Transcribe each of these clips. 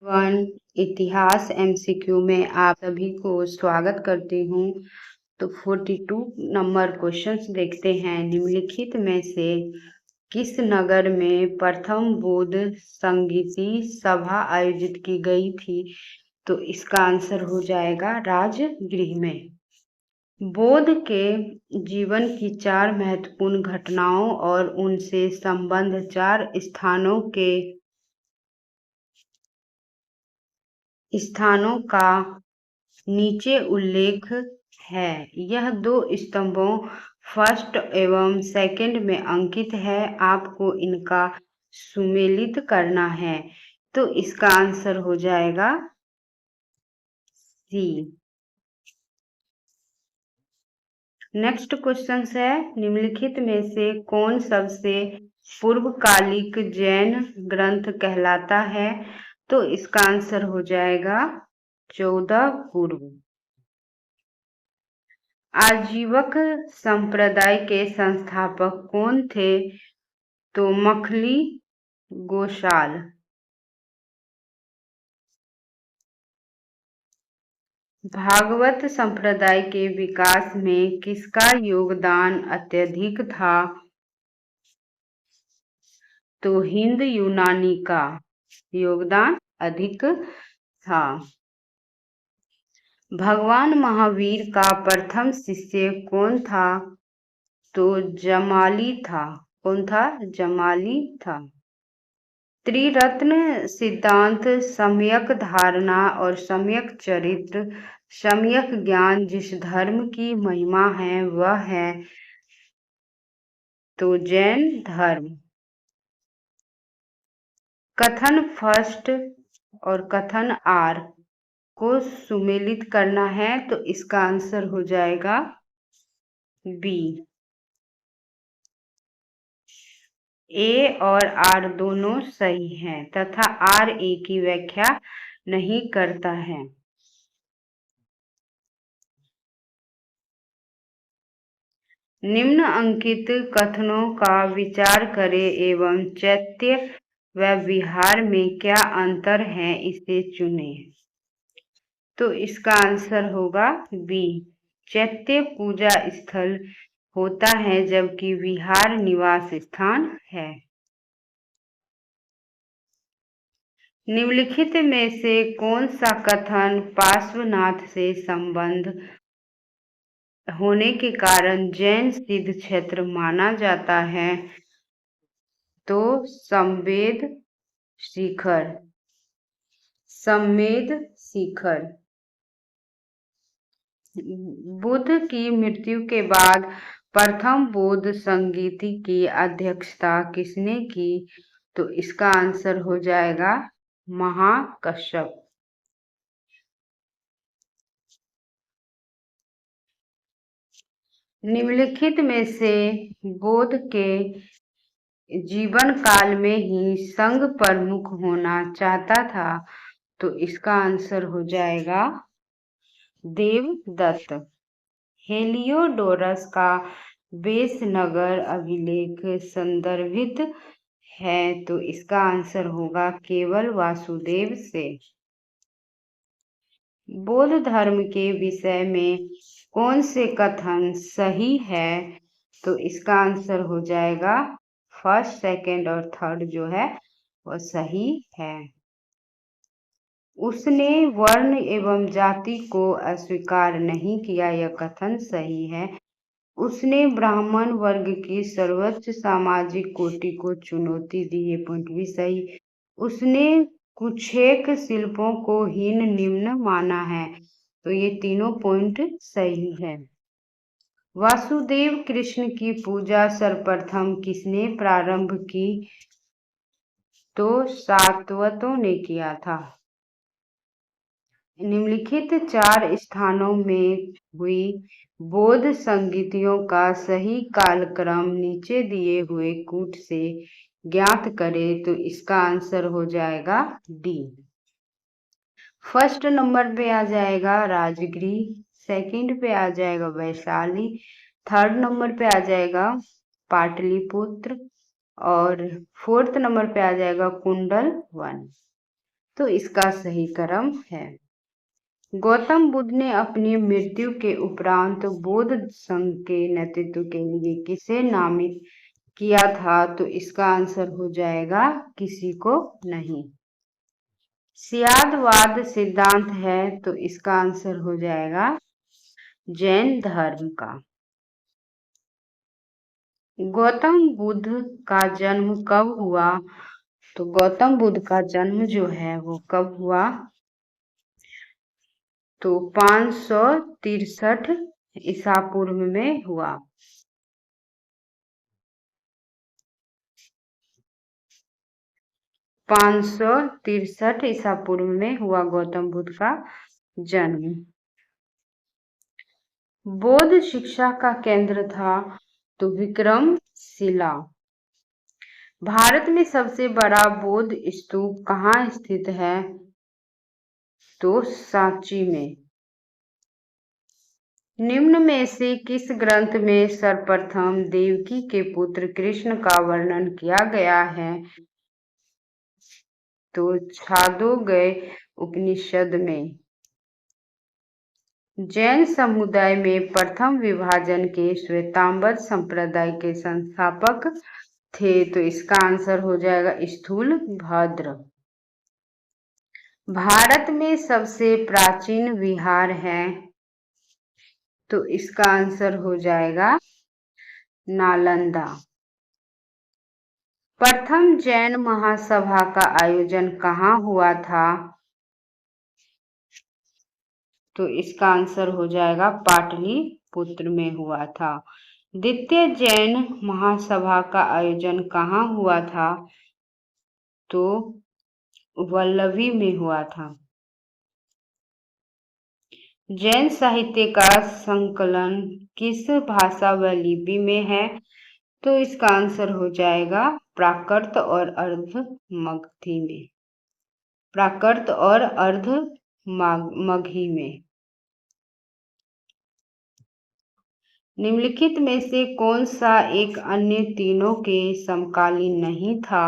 One इतिहास MCQ में आप सभी को स्वागत करती हूँ। तो 42 नंबर क्वेश्चंस देखते हैं। निम्नलिखित में से किस नगर में प्रथम बौद्ध संगीति सभा आयोजित की गई थी? तो इसका आंसर हो जाएगा राजगृह में। बौद्ध के जीवन की 4 महत्वपूर्ण घटनाओं और उनसे संबद्ध 4 स्थानों का नीचे उल्लेख है। यह 2 स्तंभों फर्स्ट एवं सेकंड में अंकित है। आपको इनका सुमेलित करना है। तो इसका आंसर हो जाएगा सी। नेक्स्ट क्वेश्चन है, निम्नलिखित में से कौन सबसे पूर्वकालिक जैन ग्रंथ कहलाता है? तो इसका आंसर हो जाएगा 14 पूर्व। आजीवक संप्रदाय के संस्थापक कौन थे? तो मखली गोसाल। भागवत संप्रदाय के विकास में किसका योगदान अत्यधिक था? तो हिंद यूनानी का योगदान अधिक था। भगवान महावीर का प्रथम शिष्य कौन था? तो जमाली था। कौन था? जमाली था। त्रिरत्न सिद्धांत सम्यक धारणा और सम्यक चरित्र सम्यक ज्ञान जिस धर्म की महिमा है वह है तो जैन धर्म। कथन फर्स्ट और कथन आर को सुमेलित करना है। तो इसका आंसर हो जाएगा बी। ए और आर दोनों सही हैं तथा आर ए की व्याख्या नहीं करता है। निम्न अंकित कथनों का विचार करें एवं चैत्य व विहार में क्या अंतर है इसे चुनें। तो इसका आंसर होगा बी। चैत्य पूजा स्थल होता है जबकि विहार निवास स्थान है। निम्नलिखित में से कौन सा कथन पार्श्वनाथ से संबंध होने के कारण जैन सिद्ध क्षेत्र माना जाता है? तो संवेद शिखर। संवेद शिखर। बुद्ध की मृत्यु के बाद प्रथम बौद्ध संगीति की अध्यक्षता किसने की? तो इसका आंसर हो जाएगा महाकश्यप। निम्नलिखित में से बौद्ध के जीवन काल में ही संघ प्रमुख होना चाहता था? तो इसका आंसर हो जाएगा देवदत्त। हेलियोडोरस का बेस नगर अभिलेख संदर्भित है? तो इसका आंसर होगा केवल वासुदेव से। बौद्ध धर्म के विषय में कौन से कथन सही है? तो इसका आंसर हो जाएगा फर्स्ट सेकंड और थर्ड जो है वह सही है। उसने वर्ण एवं जाति को अस्वीकार नहीं किया, यह कथन सही है। उसने ब्राह्मण वर्ग की सर्वोच्च सामाजिक कोटि को चुनौती दी, ये पॉइंट भी सही। उसने कुछेक शिल्पों को हीन निम्न माना है, तो ये तीनों पॉइंट सही है। वासुदेव कृष्ण की पूजा सर्वप्रथम किसने प्रारंभ की? तो सातवतों ने किया था। निम्नलिखित 4 स्थानों में हुई बौद्ध संगीतियों का सही कालक्रम नीचे दिए हुए कूट से ज्ञात करें। तो इसका आंसर हो जाएगा डी। फर्स्ट नंबर पे आ जाएगा राजगृह, सेकंड पे आ जाएगा वैशाली, थर्ड नंबर पे आ जाएगा पाटलिपुत्र और फोर्थ नंबर पे आ जाएगा कुंडल 1। तो इसका सही क्रम है। गौतम बुद्ध ने अपनी मृत्यु के उपरांत बौद्ध संघ के नेतृत्व के लिए किसे नामित किया था? तो इसका आंसर हो जाएगा किसी को नहीं। सियादवाद सिद्धांत है, तो इसका आंसर हो जाएगा जैन धर्म का। गौतम बुद्ध का जन्म कब हुआ? तो गौतम बुद्ध का जन्म जो है वो कब हुआ? तो 563 ईसा पूर्व में हुआ। 563 ईसा पूर्व में हुआ गौतम बुद्ध का जन्म। बौद्ध शिक्षा का केंद्र था तो विक्रमशिला। भारत में सबसे बड़ा बौद्ध स्तूप कहाँ स्थित है? तो सांची में। निम्न में से किस ग्रंथ में सर्वप्रथम देवकी के पुत्र कृष्ण का वर्णन किया गया है? तो छांदोग्य उपनिषद में। जैन समुदाय में प्रथम विभाजन के श्वेतांबर संप्रदाय के संस्थापक थे, तो इसका आंसर हो जाएगा स्थूलभद्र। भारत में सबसे प्राचीन विहार है, तो इसका आंसर हो जाएगा नालंदा। प्रथम जैन महासभा का आयोजन कहाँ हुआ था? तो इसका आंसर हो जाएगा पाटलिपुत्र में हुआ था। द्वितीय जैन महासभा का आयोजन कहाँ हुआ था? तो वल्लभी में हुआ था। जैन साहित्य का संकलन किस भाषा व लिपि में है? तो इसका आंसर हो जाएगा प्राकृत और अर्ध मगधी में। प्राकृत और अर्ध मगही में। निम्नलिखित में से कौन सा एक अन्य तीनों के समकालीन नहीं था?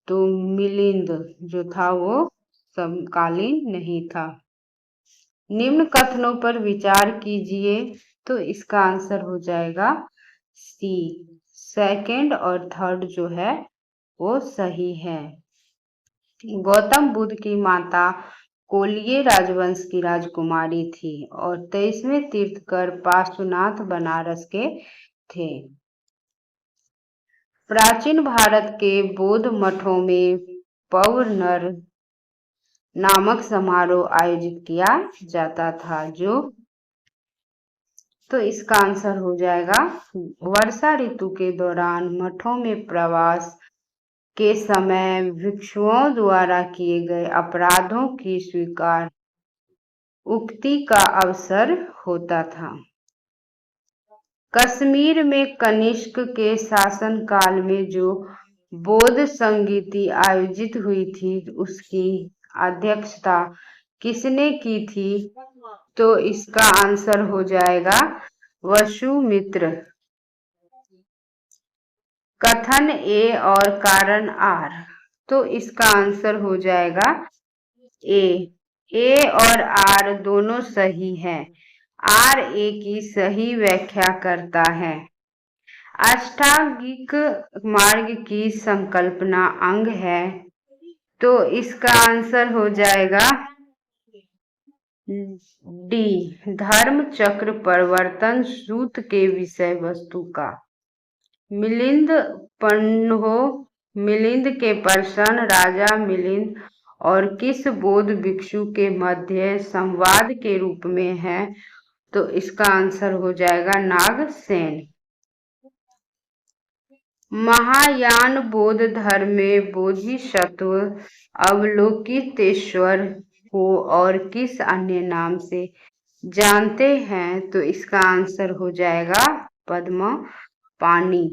तो मिलिंद जो था वो समकालीन नहीं था। निम्न कथनों पर विचार कीजिए, तो इसका आंसर हो जाएगा सी। सेकंड और थर्ड जो है वो सही है। गौतम बुद्ध की माता कोलिय राजवंश की राजकुमारी थी और 23वें तीर्थंकर पार्श्वनाथ बनारस के थे। प्राचीन भारत के बौद्ध मठों में पवनर नामक समारोह आयोजित किया जाता था, तो इसका आंसर हो जाएगा वर्षा ऋतु के दौरान मठों में प्रवास के समय भिक्षुओं द्वारा किए गए अपराधों की स्वीकार उक्ति का अवसर होता था। कश्मीर में कनिष्क के शासनकाल में जो बौद्ध संगीति आयोजित हुई थी उसकी अध्यक्षता किसने की थी? तो इसका आंसर हो जाएगा वसुमित्र। कथन ए और कारण आर, तो इसका आंसर हो जाएगा ए और आर दोनों सही है। आर ए की सही व्याख्या करता है। अष्टांगिक मार्ग की संकल्पना अंग है, तो इसका आंसर हो जाएगा डी। धर्म चक्र परिवर्तन सूत्र के विषय वस्तु का। मिलिंद मिलिंद के प्रश्न राजा मिलिंद और किस बौद्ध भिक्षु के मध्य संवाद के रूप में है? तो इसका आंसर हो जाएगा नागसेन। महायान बौद्ध धर्म में बोधिसत्व अवलोकितेश्वर को और किस अन्य नाम से जानते हैं? तो इसका आंसर हो जाएगा पद्मपाणि।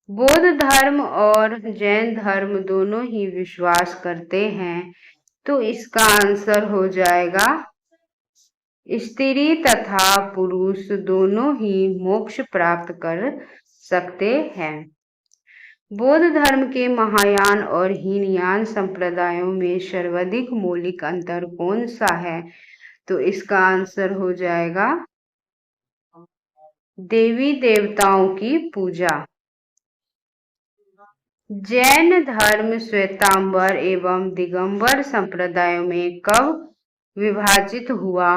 बौद्ध धर्म और जैन धर्म दोनों ही विश्वास करते हैं, तो इसका आंसर हो जाएगा स्त्री तथा पुरुष दोनों ही मोक्ष प्राप्त कर सकते हैं। बौद्ध धर्म के महायान और हीनयान संप्रदायों में सर्वाधिक मौलिक अंतर कौन सा है? तो इसका आंसर हो जाएगा देवी देवताओं की पूजा। जैन धर्म श्वेतांबर एवं दिगंबर संप्रदायों में कब विभाजित हुआ?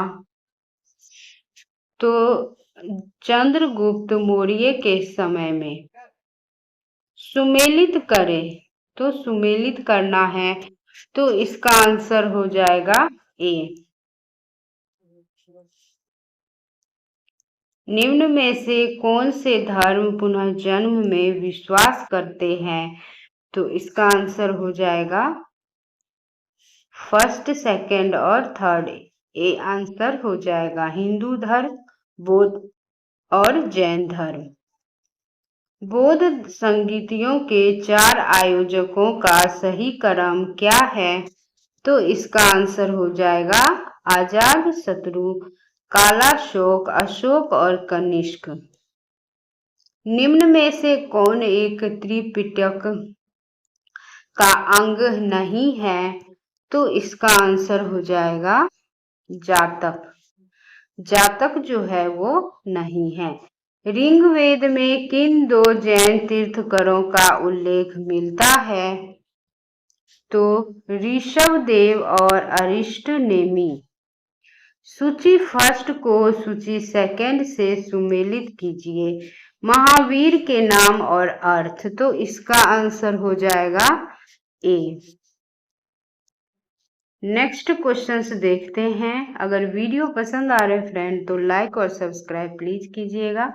तो चंद्रगुप्त मौर्य के समय में। सुमेलित करें, तो सुमेलित करना है, तो इसका आंसर हो जाएगा ए। निम्न में से कौन से धर्म पुनर्जन्म में विश्वास करते हैं? तो इसका आंसर हो जाएगा फर्स्ट, सेकंड और थर्ड। ए आंसर हो जाएगा हिंदू धर्म, बौद्ध और जैन धर्म। बौद्ध संगीतियों के 4 आयोजकों का सही क्रम क्या है? तो इसका आंसर हो जाएगा अजात शत्रु, कालाशोक, अशोक और कनिष्क। निम्न में से कौन एक त्रिपिटक का अंग नहीं है? तो इसका आंसर हो जाएगा जातक। जातक जो है वो नहीं है। ऋग्वेद में किन 2 जैन तीर्थंकरों का उल्लेख मिलता है? तो ऋषभदेव और अरिष्टनेमी। सूची फर्स्ट को सूची सेकंड से सुमेलित कीजिए। महावीर के नाम और अर्थ, तो इसका आंसर हो जाएगा ए। नेक्स्ट क्वेश्चंस देखते हैं। अगर वीडियो पसंद आ रहे फ्रेंड तो लाइक और सब्सक्राइब प्लीज कीजिएगा।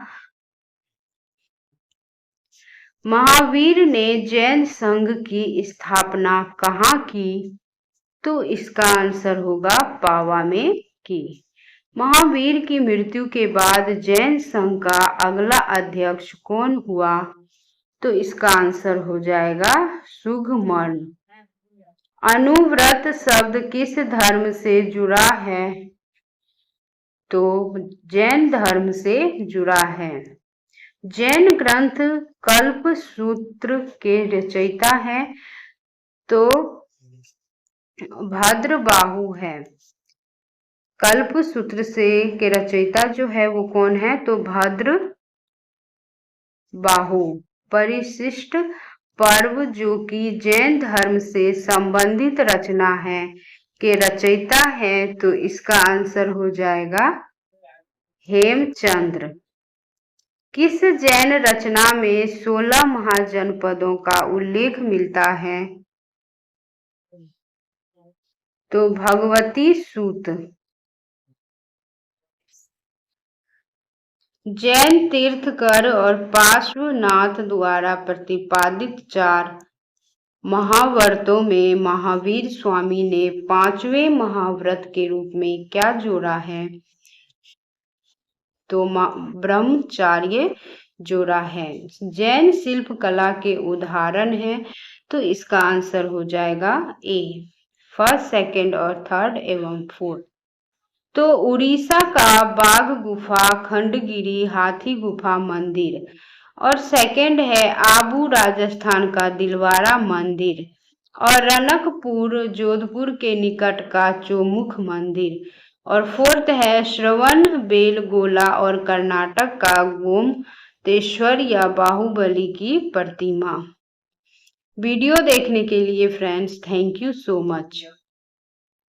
महावीर ने जैन संघ की स्थापना कहाँ की? तो इसका आंसर होगा पावा में की। महावीर की मृत्यु के बाद जैन संघ का अगला अध्यक्ष कौन हुआ? तो इसका आंसर हो जाएगा सुगमन। अनुव्रत शब्द किस धर्म से जुड़ा है? तो जैन धर्म से जुड़ा है। जैन ग्रंथ कल्पसूत्र के रचयिता है, तो भद्रबाहु है। कल्पसूत्र से के रचयिता जो है वो कौन है? तो भद्रबाहु। परिशिष्ट पर्व जो कि जैन धर्म से संबंधित रचना है के रचयिता है, तो इसका आंसर हो जाएगा हेमचंद्र। किस जैन रचना में 16 महाजनपदों का उल्लेख मिलता है? तो भगवती सूत। जैन तीर्थंकर और पार्श्वनाथ द्वारा प्रतिपादित 4 महाव्रतों में महावीर स्वामी ने 5वें महाव्रत के रूप में क्या जोड़ा है? तो ब्रह्मचार्य जोड़ा है। जैन शिल्प कला के उदाहरण है, तो इसका आंसर हो जाएगा ए। फर्स्ट, सेकंड और थर्ड एवं फोर्थ। तो उड़ीसा का बाघ गुफा, खंडगिरी हाथी गुफा मंदिर, और सेकंड है आबू राजस्थान का दिलवारा मंदिर, और रनकपुर जोधपुर के निकट का चौमुख मंदिर, और फोर्थ है श्रवण बेलगोला और कर्नाटक का गोमतेश्वर या बाहुबली की प्रतिमा। वीडियो देखने के लिए friends thank you so much.